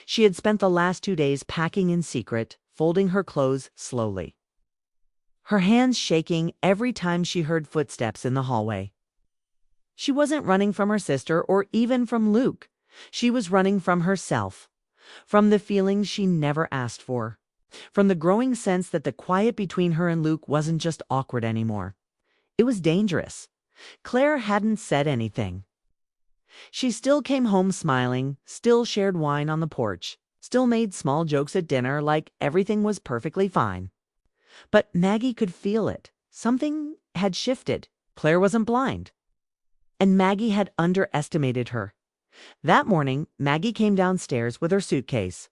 She had spent the last 2 days packing in secret, folding her clothes slowly, her hands shaking every time she heard footsteps in the hallway. She wasn't running from her sister or even from Luke. She was running from herself, from the feelings she never asked for, from the growing sense that the quiet between her and Luke wasn't just awkward anymore. It was dangerous. Claire hadn't said anything. She still came home smiling, still shared wine on the porch, still made small jokes at dinner like everything was perfectly fine. But Maggie could feel it. Something had shifted. Claire wasn't blind. And Maggie had underestimated her. That morning, Maggie came downstairs with her suitcase.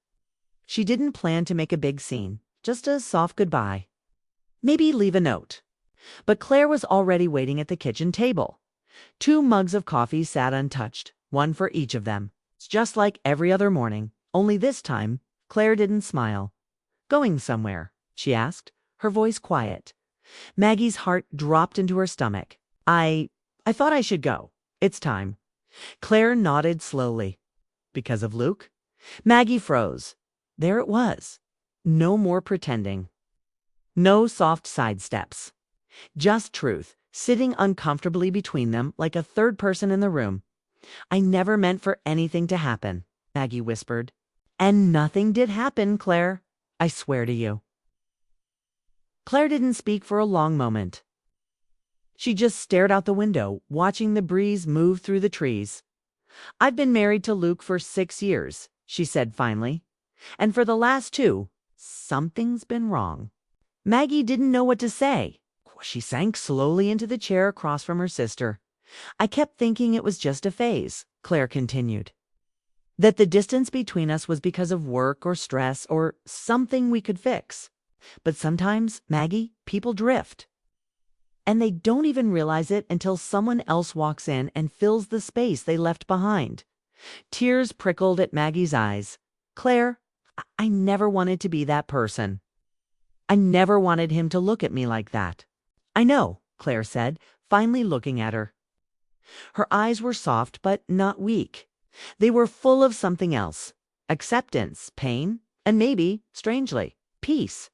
She didn't plan to make a big scene, just a soft goodbye. Maybe leave a note. But Claire was already waiting at the kitchen table. 2 mugs of coffee sat untouched, one for each of them. It's just like every other morning, only this time, Claire didn't smile. "Going somewhere?" she asked, her voice quiet. Maggie's heart dropped into her stomach. I thought I should go. It's time." Claire nodded slowly. "Because of Luke?" Maggie froze. There it was. No more pretending. No soft sidesteps. Just truth, sitting uncomfortably between them like a third person in the room. "I never meant for anything to happen," Maggie whispered. "And nothing did happen, Claire. I swear to you." Claire didn't speak for a long moment. She just stared out the window, watching the breeze move through the trees. "I've been married to Luke for 6 years," she said finally. "And for the last 2, something's been wrong." Maggie didn't know what to say. She sank slowly into the chair across from her sister. "I kept thinking it was just a phase," Claire continued. "That the distance between us was because of work or stress or something we could fix. But sometimes, Maggie, people drift. And they don't even realize it until someone else walks in and fills the space they left behind." Tears prickled at Maggie's eyes. "Claire, I never wanted to be that person. I never wanted him to look at me like that." "I know," Claire said, finally looking at her. Her eyes were soft but not weak. They were full of something else. Acceptance, pain, and maybe, strangely, peace.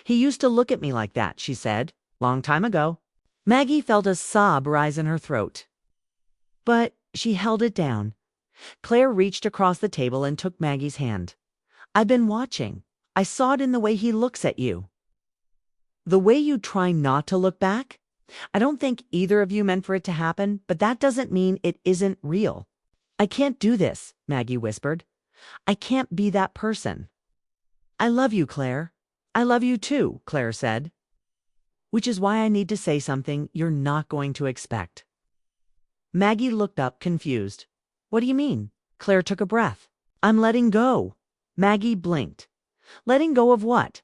"He used to look at me like that," she said, "long time ago." Maggie felt a sob rise in her throat. But she held it down. Claire reached across the table and took Maggie's hand. "I've been watching. I saw it in the way he looks at you. The way you try not to look back. I don't think either of you meant for it to happen, but that doesn't mean it isn't real." "I can't do this," Maggie whispered. "I can't be that person." "I love you, Claire." "I love you too," Claire said. "Which is why I need to say something you're not going to expect." Maggie looked up, confused. "What do you mean?" Claire took a breath. "I'm letting go." Maggie blinked. "Letting go of what?"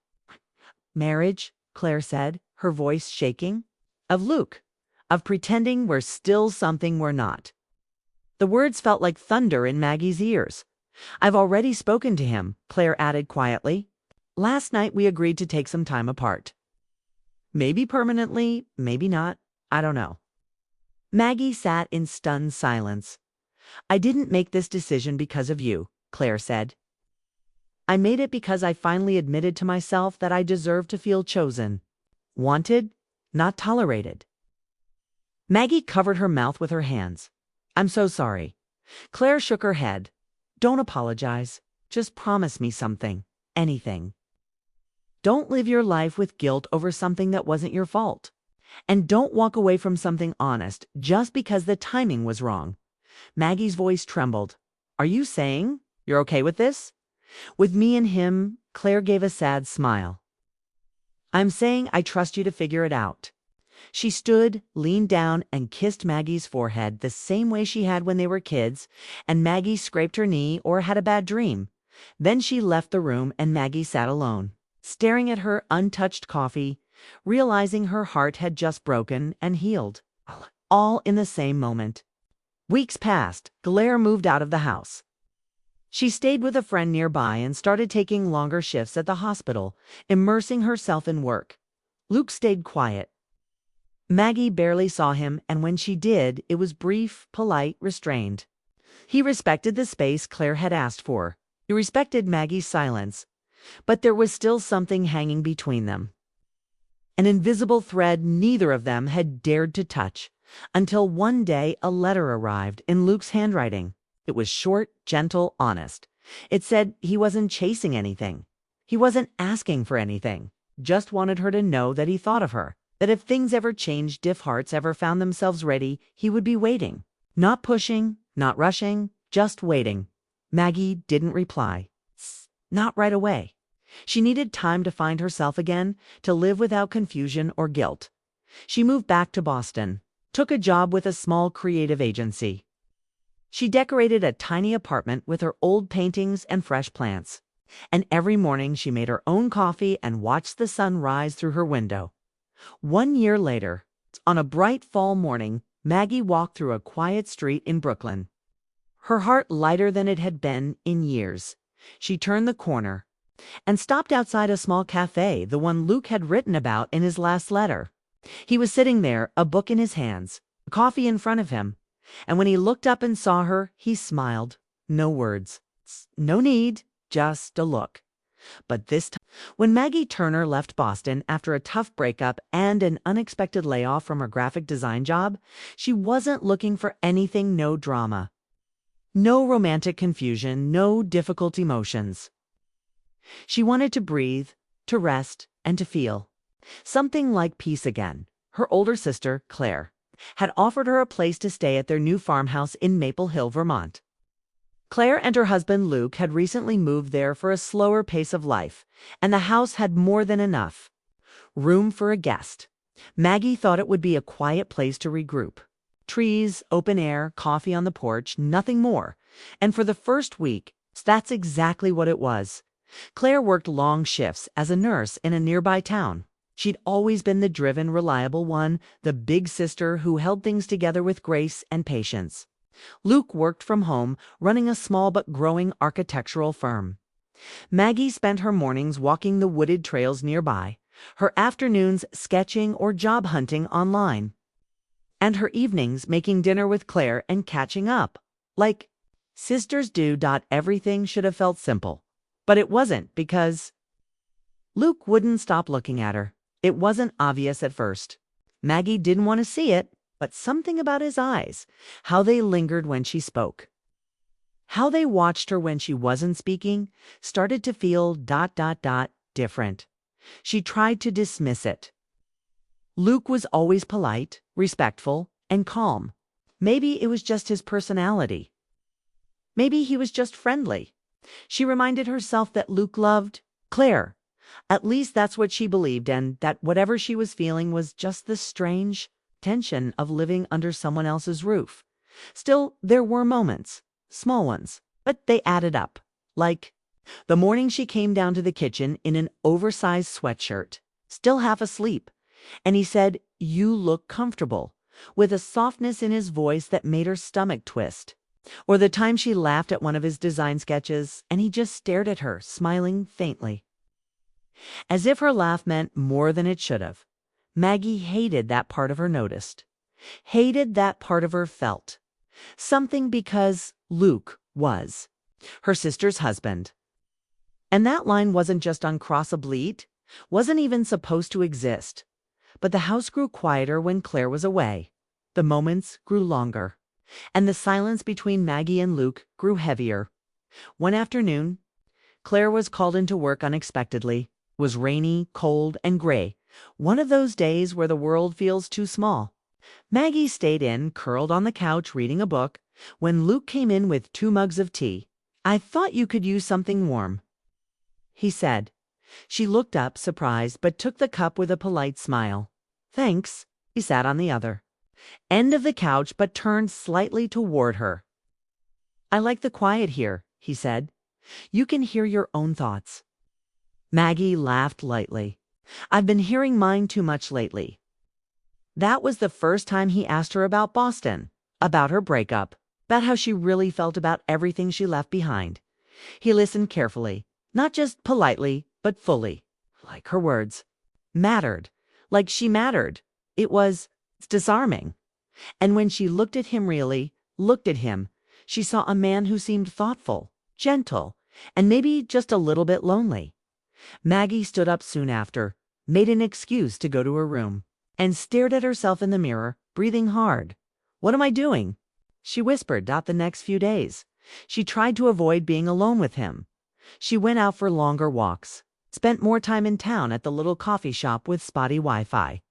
"Marriage," Claire said, her voice shaking. "Of Luke. Of pretending we're still something we're not." The words felt like thunder in Maggie's ears. "I've already spoken to him," Claire added quietly. "Last night we agreed to take some time apart. Maybe permanently, maybe not. I don't know." Maggie sat in stunned silence. "I didn't make this decision because of you," Claire said. "I made it because I finally admitted to myself that I deserved to feel chosen. Wanted, not tolerated." Maggie covered her mouth with her hands. "I'm so sorry." Claire shook her head. "Don't apologize. Just promise me something. Anything. Don't live your life with guilt over something that wasn't your fault. And don't walk away from something honest just because the timing was wrong." Maggie's voice trembled. "Are you saying you're okay with this? With me and him?" Claire gave a sad smile. "I'm saying I trust you to figure it out." She stood, leaned down, and kissed Maggie's forehead the same way she had when they were kids, and Maggie scraped her knee or had a bad dream. Then she left the room and Maggie sat alone, staring at her untouched coffee, realizing her heart had just broken and healed, all in the same moment. Weeks passed. Claire moved out of the house. She stayed with a friend nearby and started taking longer shifts at the hospital, immersing herself in work. Luke stayed quiet. Maggie barely saw him, and when she did, it was brief, polite, restrained. He respected the space Claire had asked for. He respected Maggie's silence, but there was still something hanging between them. An invisible thread neither of them had dared to touch, until one day a letter arrived in Luke's handwriting. It was short, gentle, honest. It said he wasn't chasing anything. He wasn't asking for anything. Just wanted her to know that he thought of her, that if things ever changed, if hearts ever found themselves ready, he would be waiting. Not pushing, not rushing, just waiting. Maggie didn't reply. Not right away. She needed time to find herself again, to live without confusion or guilt. She moved back to Boston, took a job with a small creative agency. She decorated a tiny apartment with her old paintings and fresh plants. And every morning she made her own coffee and watched the sun rise through her window. 1 year later, on a bright fall morning, Maggie walked through a quiet street in Brooklyn. Her heart lighter than it had been in years. She turned the corner and stopped outside a small cafe, the one Luke had written about in his last letter. He was sitting there, a book in his hands, coffee in front of him, and when he looked up and saw her, he smiled. No words. No need, just a look. But this time, when Maggie Turner left Boston after a tough breakup and an unexpected layoff from her graphic design job, she wasn't looking for anything, no drama. No romantic confusion, no difficult emotions. She wanted to breathe, to rest, and to feel. Something like peace again. Her older sister, Claire, had offered her a place to stay at their new farmhouse in Maple Hill, Vermont. Claire and her husband Luke had recently moved there for a slower pace of life, and the house had more than enough room for a guest. Maggie thought it would be a quiet place to regroup. Trees, open air, coffee on the porch, nothing more. And for the first week, that's exactly what it was. Claire worked long shifts as a nurse in a nearby town. She'd always been the driven, reliable one, the big sister who held things together with grace and patience. Luke worked from home, running a small but growing architectural firm. Maggie spent her mornings walking the wooded trails nearby, her afternoons sketching or job hunting online, and her evenings making dinner with Claire and catching up. Like sisters do. Everything should have felt simple. But it wasn't, because Luke wouldn't stop looking at her. It wasn't obvious at first. Maggie didn't want to see it, but something about his eyes, how they lingered when she spoke, how they watched her when she wasn't speaking, started to feel different. She tried to dismiss it. Luke was always polite, respectful, and calm. Maybe it was just his personality. Maybe he was just friendly. She reminded herself that Luke loved Claire. At least that's what she believed, and that whatever she was feeling was just the strange tension of living under someone else's roof. Still, there were moments, small ones, but they added up. Like the morning she came down to the kitchen in an oversized sweatshirt, still half asleep, and he said, "You look comfortable," with a softness in his voice that made her stomach twist. Or the time she laughed at one of his design sketches, and he just stared at her, smiling faintly, as if her laugh meant more than it should have. Maggie hated that part of her noticed, hated that part of her felt. Something, because Luke was her sister's husband. And that line wasn't just uncrossable, wasn't even supposed to exist. But the house grew quieter when Claire was away. The moments grew longer, and the silence between Maggie and Luke grew heavier. One afternoon, Claire was called into work unexpectedly. It was rainy, cold, and gray, one of those days where the world feels too small. Maggie stayed in, curled on the couch, reading a book, when Luke came in with 2 mugs of tea. "I thought you could use something warm," he said. She looked up, surprised, but took the cup with a polite smile. "Thanks." He sat on the other end of the couch, but turned slightly toward her. "I like the quiet here," he said. "You can hear your own thoughts." Maggie laughed lightly. "I've been hearing mine too much lately." That was the first time he asked her about Boston, about her breakup, about how she really felt about everything she left behind. He listened carefully, not just politely, but fully. Like her words mattered, like she mattered. It was disarming. And when she looked at him, really looked at him, she saw a man who seemed thoughtful, gentle, and maybe just a little bit lonely. Maggie stood up soon after, made an excuse to go to her room, and stared at herself in the mirror, breathing hard. "What am I doing?" she whispered the next few days. She tried to avoid being alone with him. She went out for longer walks, spent more time in town at the little coffee shop with spotty Wi-Fi.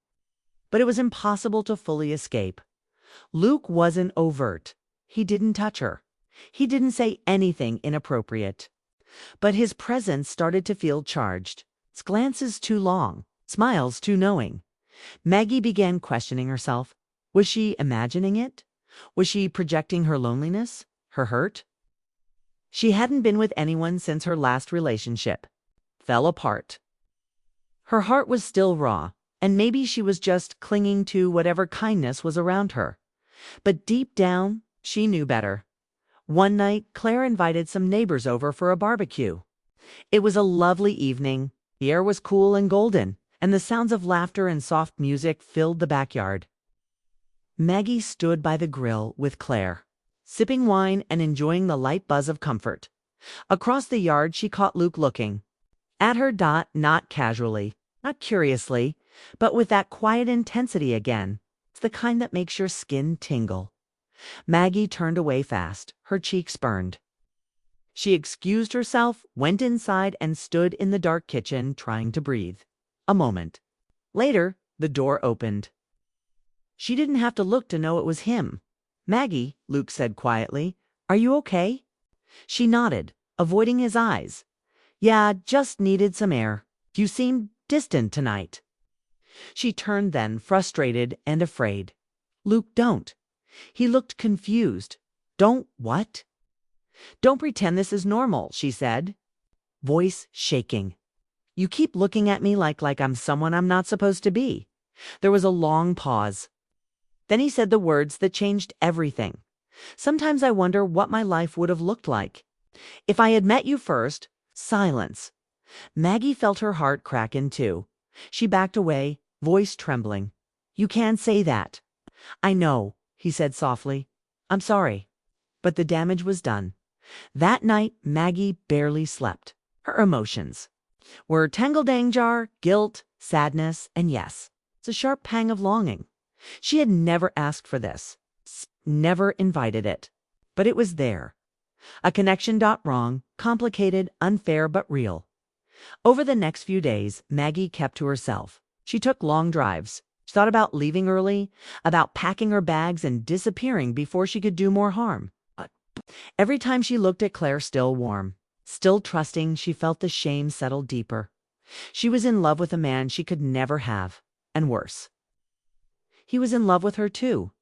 But it was impossible to fully escape. Luke wasn't overt. He didn't touch her. He didn't say anything inappropriate. But his presence started to feel charged. His glances too long, smiles too knowing. Maggie began questioning herself. Was she imagining it? Was she projecting her loneliness, her hurt? She hadn't been with anyone since her last relationship. Fell apart. Her heart was still raw, and maybe she was just clinging to whatever kindness was around her. But deep down, she knew better. One night, Claire invited some neighbors over for a barbecue. It was a lovely evening. The air was cool and golden, and the sounds of laughter and soft music filled the backyard. Maggie stood by the grill with Claire, sipping wine and enjoying the light buzz of comfort. Across the yard, she caught Luke looking at her, not casually, not curiously, but with that quiet intensity again. It's the kind that makes your skin tingle. Maggie turned away fast, her cheeks burned. She excused herself, went inside, and stood in the dark kitchen trying to breathe. A moment later, the door opened. She didn't have to look to know it was him. "Maggie," Luke said quietly, "are you okay?" She nodded, avoiding his eyes. "Yeah, just needed some air. You seem distant tonight." She turned then, frustrated and afraid. "Luke, don't." He looked confused. "Don't what?" "Don't pretend this is normal," she said, voice shaking. "You keep looking at me like I'm someone I'm not supposed to be." There was a long pause. Then he said the words that changed everything. "Sometimes I wonder what my life would have looked like if I had met you first." Silence. Maggie felt her heart crack in two. She backed away, voice trembling. "You can't say that." "I know," he said softly. "I'm sorry." But the damage was done. That night, Maggie barely slept. Her emotions were tangle-dang-jar, guilt, sadness, and yes, it's a sharp pang of longing. She had never asked for this, never invited it, but it was there. A connection wrong, complicated, unfair, but real. Over the next few days, Maggie kept to herself. She took long drives. She thought about leaving early, about packing her bags and disappearing before she could do more harm. Every time she looked at Claire, still warm, still trusting, she felt the shame settle deeper. She was in love with a man she could never have, and worse. He was in love with her too.